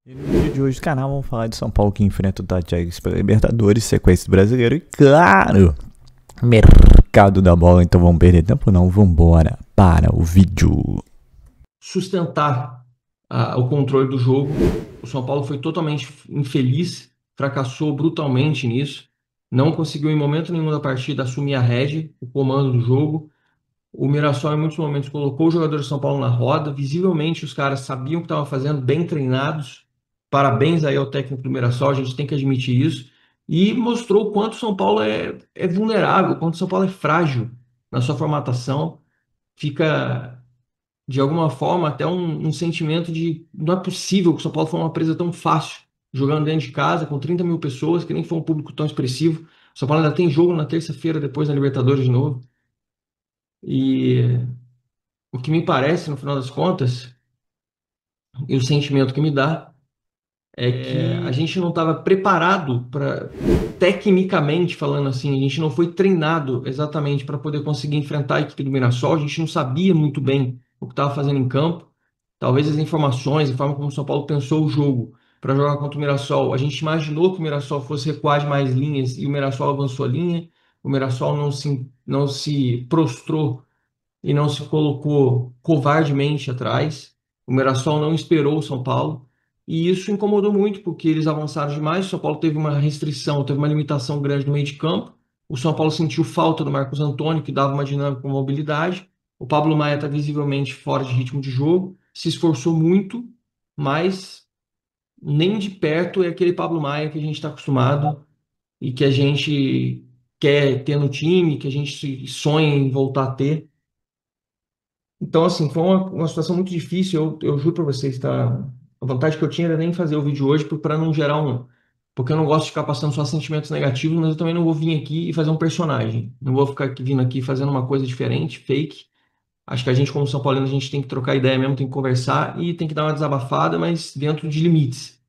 E no vídeo de hoje do canal vamos falar de São Paulo que enfrenta o Tajeres pela Libertadores, sequência do Brasileiro e, claro, mercado da bola. Então vamos perder tempo não, vambora para o vídeo. Sustentar o controle do jogo. O São Paulo foi totalmente infeliz, fracassou brutalmente nisso, não conseguiu em momento nenhum da partida assumir a rédea, o comando do jogo. O Mirassol em muitos momentos colocou o jogador de São Paulo na roda, visivelmente os caras sabiam o que estavam fazendo, bem treinados. Parabéns aí ao técnico do Mirassol, a gente tem que admitir isso. E mostrou o quanto o São Paulo é vulnerável, o quanto o São Paulo é frágil na sua formatação. Fica de alguma forma, até um sentimento de não é possível que o São Paulo foi uma presa tão fácil, jogando dentro de casa, com 30 mil pessoas, que nem foi um público tão expressivo. O São Paulo ainda tem jogo na terça-feira, depois da Libertadores de novo. E o que me parece, no final das contas, e o sentimento que me dá, é que a gente não estava preparado para, tecnicamente falando assim, a gente não foi treinado exatamente para poder conseguir enfrentar a equipe do Mirassol, a gente não sabia muito bem o que estava fazendo em campo. Talvez as informações, a forma como o São Paulo pensou o jogo para jogar contra o Mirassol, a gente imaginou que o Mirassol fosse recuar de mais linhas e o Mirassol avançou a linha, o Mirassol não se prostrou e não se colocou covardemente atrás. O Mirassol não esperou o São Paulo. E isso incomodou muito, porque eles avançaram demais. O São Paulo teve uma restrição, teve uma limitação grande no meio de campo. O São Paulo sentiu falta do Marcos Antônio, que dava uma dinâmica com mobilidade. O Pablo Maia está visivelmente fora de ritmo de jogo, se esforçou muito, mas nem de perto é aquele Pablo Maia que a gente está acostumado e que a gente quer ter no time, que a gente sonha em voltar a ter. Então, assim, foi uma situação muito difícil. Eu juro para vocês, tá? A vontade que eu tinha era nem fazer o vídeo hoje para não gerar um. Porque eu não gosto de ficar passando só sentimentos negativos, mas eu também não vou vir aqui e fazer um personagem. Não vou ficar vindo aqui fazendo uma coisa diferente, fake. Acho que a gente, como São Paulino, a gente tem que trocar ideia mesmo, tem que conversar e tem que dar uma desabafada, mas dentro de limites.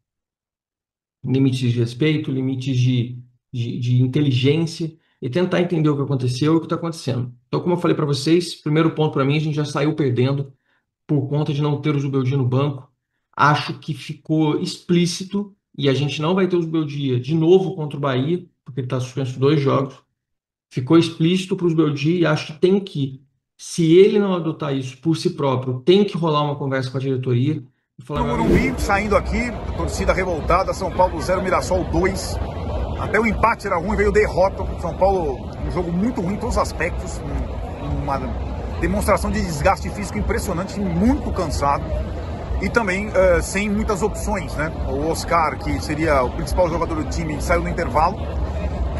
Limites de respeito, limites de inteligência e tentar entender o que aconteceu e o que está acontecendo. Então, como eu falei para vocês, primeiro ponto para mim, a gente já saiu perdendo por conta de não ter o Zubeldia no banco. Acho que ficou explícito e a gente não vai ter o Zubeldia de novo contra o Bahia, porque ele está suspenso 2 jogos. Ficou explícito para o Zubeldia e acho que tem que, se ele não adotar isso por si próprio, tem que rolar uma conversa com a diretoria e falar, No meu Morumbi, amigo, saindo aqui, torcida revoltada, São Paulo 0, Mirassol 2. Até o empate era ruim, veio derrota. São Paulo, um jogo muito ruim em todos os aspectos. Uma demonstração de desgaste físico impressionante, muito cansado. E também sem muitas opções, né? O Oscar, que seria o principal jogador do time, saiu no intervalo.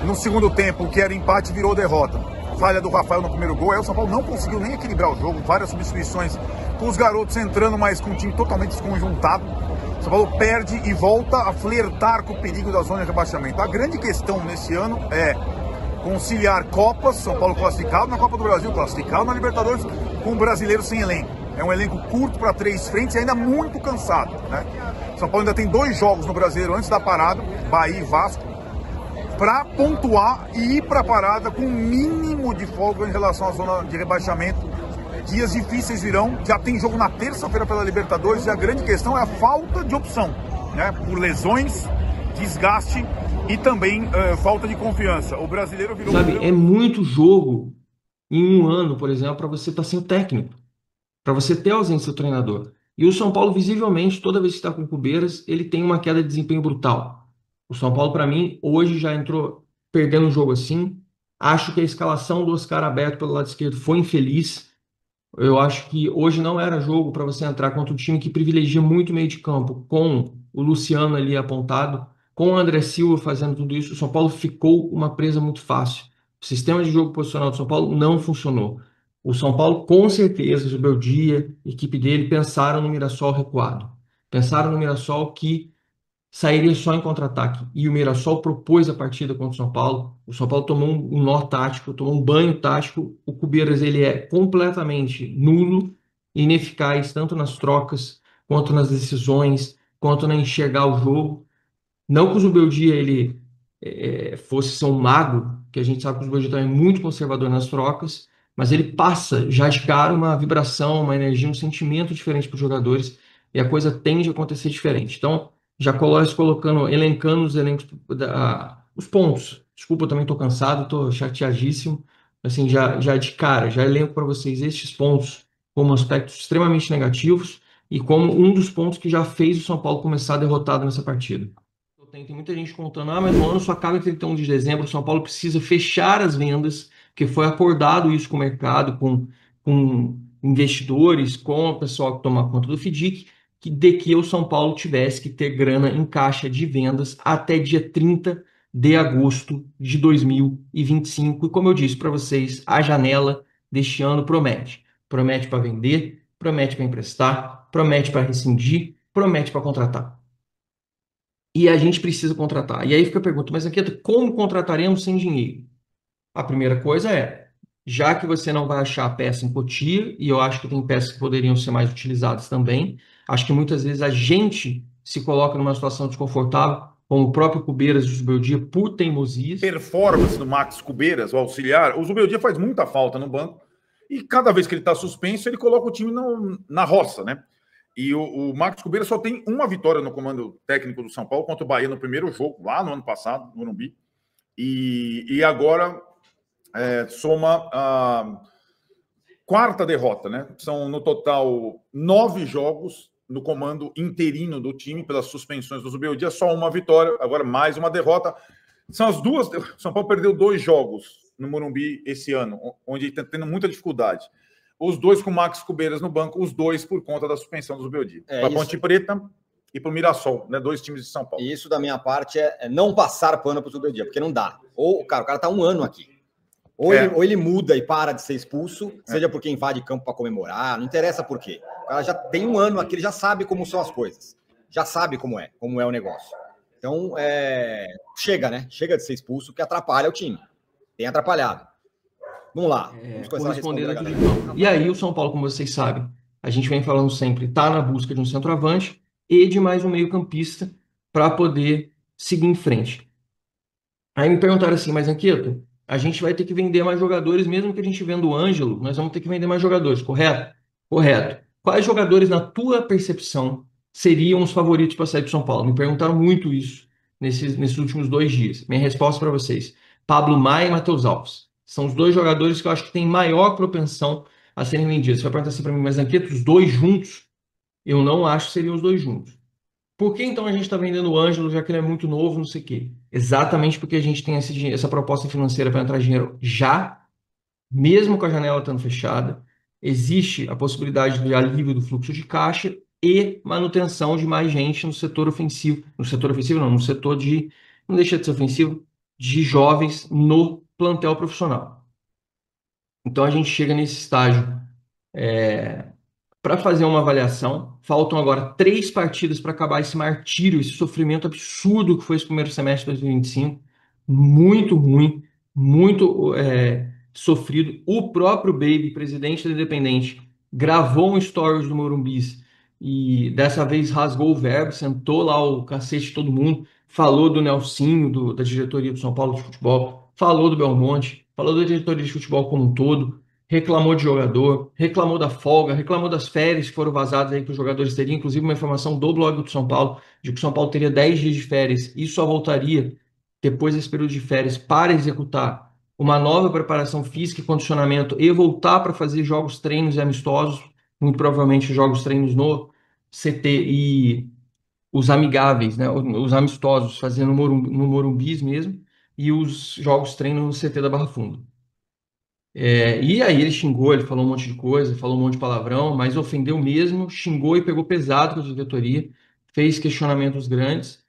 No segundo tempo, o que era empate, virou derrota. Falha do Rafael no primeiro gol. Aí o São Paulo não conseguiu nem equilibrar o jogo. Várias substituições com os garotos entrando, mas com um time totalmente desconjuntado. O São Paulo perde e volta a flertar com o perigo da zona de rebaixamento. A grande questão nesse ano é conciliar Copas, São Paulo classificado na Copa do Brasil, classificado na Libertadores, com o brasileiro sem elenco. É um elenco curto para 3 frentes e ainda muito cansado, né? São Paulo ainda tem 2 jogos no Brasileiro antes da parada, Bahia e Vasco, para pontuar e ir para a parada com um mínimo de folga em relação à zona de rebaixamento. Dias difíceis virão, já tem jogo na terça-feira pela Libertadores e a grande questão é a falta de opção, né? Por lesões, desgaste e também falta de confiança. O brasileiro virou... sabe, é muito jogo em um ano, por exemplo, para você estar sem o técnico, para você ter a ausência do treinador. E o São Paulo, visivelmente, toda vez que está com o Cubeiras, ele tem uma queda de desempenho brutal. O São Paulo, para mim, hoje já entrou perdendo o jogo assim. Acho que a escalação do Oscar aberto pelo lado esquerdo foi infeliz. Eu acho que hoje não era jogo para você entrar contra um time que privilegia muito o meio de campo, com o Luciano ali apontado, com o André Silva fazendo tudo isso. O São Paulo ficou uma presa muito fácil. O sistema de jogo posicional do São Paulo não funcionou. O São Paulo, com certeza, o Beldia, a equipe dele, pensaram no Mirassol recuado. Pensaram no Mirassol que sairia só em contra-ataque. E o Mirassol propôs a partida contra o São Paulo. O São Paulo tomou um nó tático, tomou um banho tático. O Cubeiras ele é completamente nulo, ineficaz, tanto nas trocas, quanto nas decisões, quanto na enxergar o jogo. Não que o Zubeldia ele fosse ser um mago, que a gente sabe que o Zubeldia também é muito conservador nas trocas, mas ele passa já de cara uma vibração, uma energia, um sentimento diferente para os jogadores, e a coisa tende a acontecer diferente. Então, já colocando, elencando os elencos, os pontos. Desculpa, eu também estou cansado, estou chateadíssimo. Assim, já de cara, já elenco para vocês estes pontos como aspectos extremamente negativos e como um dos pontos que já fez o São Paulo começar derrotado nessa partida. Tem muita gente contando, mas o ano só acaba em 31 de dezembro, o São Paulo precisa fechar as vendas, porque foi acordado isso com o mercado, com investidores, com o pessoal que toma conta do FDIC, de que o São Paulo tivesse que ter grana em caixa de vendas até dia 30 de agosto de 2025. E como eu disse para vocês, a janela deste ano promete. Promete para vender, promete para emprestar, promete para rescindir, promete para contratar. E a gente precisa contratar. E aí fica a pergunta, mas aqui, como contrataremos sem dinheiro? A primeira coisa é, já que você não vai achar a peça em Cotia, e eu acho que tem peças que poderiam ser mais utilizadas também, acho que muitas vezes a gente se coloca numa situação desconfortável, como o próprio Cubeiras e o Zubeldia, por teimosias. Performance do Max Cubeiras, o auxiliar, o Zubeldia faz muita falta no banco, e cada vez que ele está suspenso, ele coloca o time na roça, né? E o Marcos Cubeira só tem uma vitória no comando técnico do São Paulo contra o Bahia no primeiro jogo, lá no ano passado, no Morumbi. E agora soma a quarta derrota, né? São, no total, 9 jogos no comando interino do time, pelas suspensões do Zubeldia, só uma vitória, agora mais uma derrota. São as duas... São Paulo perdeu 2 jogos no Morumbi esse ano, onde está tendo muita dificuldade. Os 2 com o Max Cubeiras no banco, os 2 por conta da suspensão do Zubeldia. Para a Ponte Preta e para o Mirassol, né? 2 times de São Paulo. Isso, da minha parte, é não passar pano para o Zubeldia, porque não dá. Ou, cara, o cara está 1 ano aqui. Ou ele muda e para de ser expulso, seja porque invade campo para comemorar, não interessa por quê. O cara já tem 1 ano aqui, ele já sabe como são as coisas. Já sabe como é o negócio. Então, chega, né? Chega de ser expulso, que atrapalha o time. Tem atrapalhado. Vamos lá. Vamos começar a responder a galera. E aí, o São Paulo, como vocês sabem, a gente vem falando sempre, está na busca de um centroavante e de mais um meio-campista para poder seguir em frente. Aí me perguntaram assim, mas Anqueto, a gente vai ter que vender mais jogadores, mesmo que a gente venda o Ângelo, nós vamos ter que vender mais jogadores, correto? Correto. Quais jogadores, na tua percepção, seriam os favoritos para sair do São Paulo? Me perguntaram muito isso nesses últimos 2 dias. Minha resposta para vocês, Pablo Maia e Matheus Alves. São os 2 jogadores que eu acho que têm maior propensão a serem vendidos. Você vai perguntar assim para mim, mas Anqueto, os 2 juntos? Eu não acho que seriam os 2 juntos. Por que então a gente está vendendo o Ângelo, já que ele é muito novo, não sei o quê? Exatamente porque a gente tem essa proposta financeira para entrar dinheiro já, mesmo com a janela estando fechada. Existe a possibilidade de alívio do fluxo de caixa e manutenção de mais gente no setor ofensivo. No setor ofensivo, não, no setor de, não deixa de ser ofensivo, de jovens no plantel profissional. Então a gente chega nesse estágio para fazer uma avaliação. Faltam agora 3 partidas para acabar esse martírio, esse sofrimento absurdo que foi esse primeiro semestre de 2025. Muito ruim, muito sofrido. O próprio Baby, presidente do Independente, gravou um stories do Morumbis e dessa vez rasgou o verbo, sentou lá o cacete de todo mundo, falou do Nelsinho, da diretoria do São Paulo de futebol, falou do Belmonte, falou da diretoria de futebol como um todo, reclamou de jogador, reclamou da folga, reclamou das férias que foram vazadas aí que os jogadores teriam, inclusive uma informação do blog do São Paulo, de que o São Paulo teria 10 dias de férias e só voltaria depois desse período de férias para executar uma nova preparação física e condicionamento e voltar para fazer jogos, treinos e amistosos, muito provavelmente jogos, treinos no CT e os amigáveis, né, os amistosos, fazendo no Morumbis mesmo, e os jogos, treinos no CT da Barra Funda. E aí ele xingou, ele falou um monte de coisa, falou um monte de palavrão, mas ofendeu mesmo, xingou e pegou pesado com a diretoria, fez questionamentos grandes,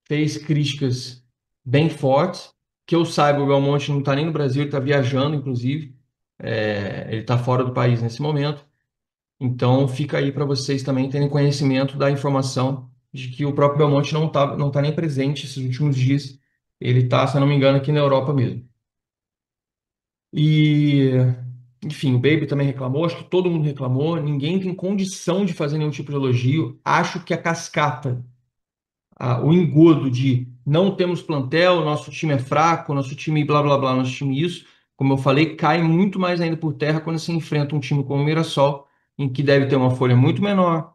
fez críticas bem fortes, que eu saiba, o Belmonte não está nem no Brasil, ele está viajando, inclusive, ele está fora do país nesse momento, então fica aí para vocês também terem conhecimento da informação de que o próprio Belmonte não tá nem presente esses últimos dias, ele está, se eu não me engano, aqui na Europa mesmo. E, enfim, o Baby também reclamou, acho que todo mundo reclamou, ninguém tem condição de fazer nenhum tipo de elogio. Acho que a cascata, o engodo de não temos plantel, nosso time é fraco, nosso time blá blá blá, nosso time isso, como eu falei, cai muito mais ainda por terra quando se enfrenta um time como o Mirassol, em que deve ter uma folha muito menor,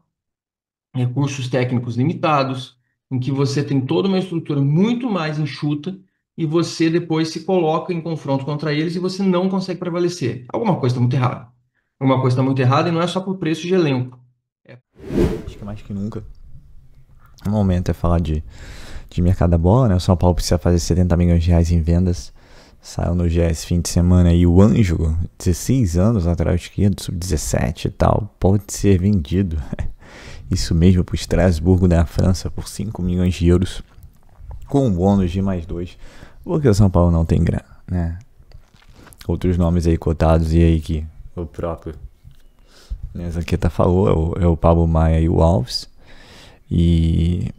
recursos técnicos limitados, em que você tem toda uma estrutura muito mais enxuta e você depois se coloca em confronto contra eles e você não consegue prevalecer. Alguma coisa está muito errada. Alguma coisa está muito errada e não é só por preço de elenco. Acho que mais que nunca o momento é falar de mercado da bola, né? O São Paulo precisa fazer 70 milhões de reais em vendas. Saiu no GS fim de semana aí o Ângelo, 16 anos, lateral esquerdo, sub-17 e tal, pode ser vendido. Isso mesmo, para o Estrasburgo da França por 5 milhões de euros, com um bônus de mais 2, porque o São Paulo não tem grana, né? Outros nomes aí cotados e aí que o próprio Nezaqueta falou, é o Pablo Maia e o Alves. E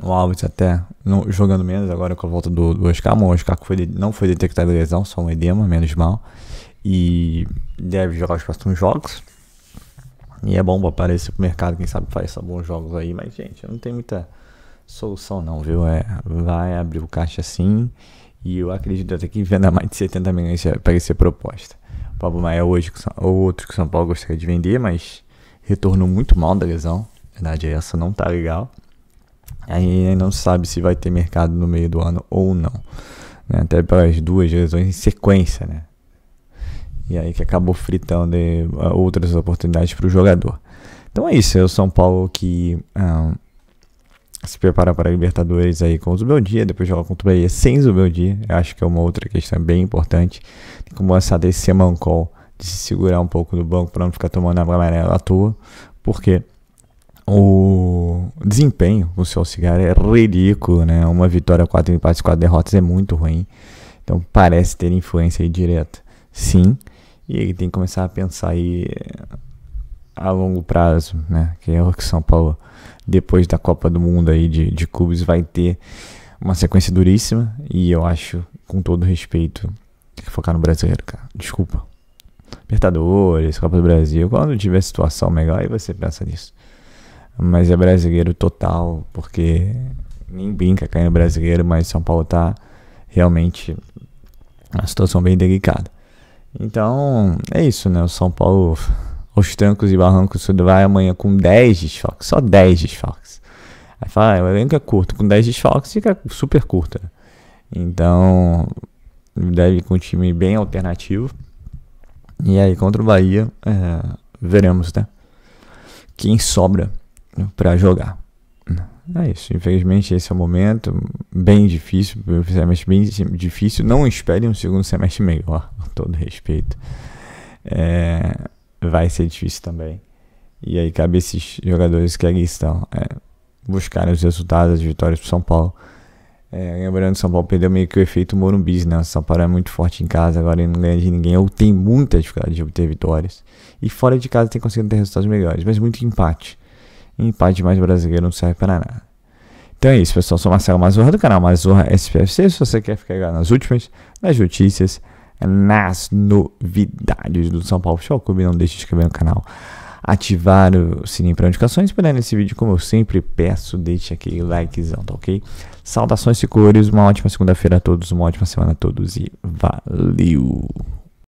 o Alves até não, jogando menos agora com a volta do Oscar. O Oscar não foi detectado lesão, só um edema, menos mal. E deve jogar os próximos jogos. E é bom para aparecer pro mercado, quem sabe faz bons jogos aí. Mas, gente, não tem muita solução não, viu? Vai abrir o caixa sim. E eu acredito até que venda mais de 70 milhões para ser proposta. O Pablo Maia hoje, ou outro que o São Paulo gostaria de vender, mas retornou muito mal da lesão. A verdade é essa, não tá legal. Aí não se sabe se vai ter mercado no meio do ano ou não, né? Até pelas 2 lesões em sequência, né? E aí que acabou fritando outras oportunidades para o jogador. Então é isso, é o São Paulo que se prepara para a Libertadores aí com o Zubeldia, depois joga contra o Bahia sem Zubeldia. Eu acho que é uma outra questão bem importante. Tem como essa desse Semancol de se segurar um pouco no banco para não ficar tomando a amarela à toa, porque o desempenho do seu Cigar é ridículo, né? Uma vitória, 4 empates, 4 derrotas é muito ruim. Então parece ter influência aí direta, sim. E ele tem que começar a pensar aí a longo prazo, né? Que é o que São Paulo, depois da Copa do Mundo aí de clubes, vai ter uma sequência duríssima. E eu acho, com todo respeito, tem que focar no brasileiro, cara. Desculpa. Libertadores, Copa do Brasil, quando tiver situação melhor, aí você pensa nisso. Mas é brasileiro total, porque nem brinca cair no brasileiro, mas São Paulo tá realmente uma situação bem delicada. Então, é isso, né? O São Paulo, aos trancos e barrancos, vai amanhã com 10 desfalques, só 10 desfalques. Aí fala, o elenco é curto, com 10 desfalques fica super curto, né? Então, deve ir com um time bem alternativo. E aí, contra o Bahia, veremos, né? Quem sobra para jogar. É isso, infelizmente esse é o momento bem difícil, semestre bem difícil. Não espere um segundo semestre melhor, com todo respeito. Vai ser difícil também. E aí cabe esses jogadores que ali estão buscarem os resultados, as vitórias para São Paulo. Lembrando que São Paulo perdeu meio que o efeito Morumbi, né? O São Paulo é muito forte em casa, agora ele não ganha de ninguém, ou tem muita dificuldade de obter vitórias. E fora de casa tem conseguido ter resultados melhores, mas muito empate. Empate mais brasileiro não serve para nada. Então é isso, pessoal. Sou Marcelo Mazorra do canal Mazorra SPFC. Se você quer ficar nas últimas, nas notícias, nas novidades do São Paulo Futebol Clube, não deixe de se inscrever no canal, ativar o sininho para notificações. Se puder nesse vídeo, como eu sempre peço, deixe aquele likezão, tá ok? Saudações e cores, uma ótima segunda-feira a todos, uma ótima semana a todos e valeu!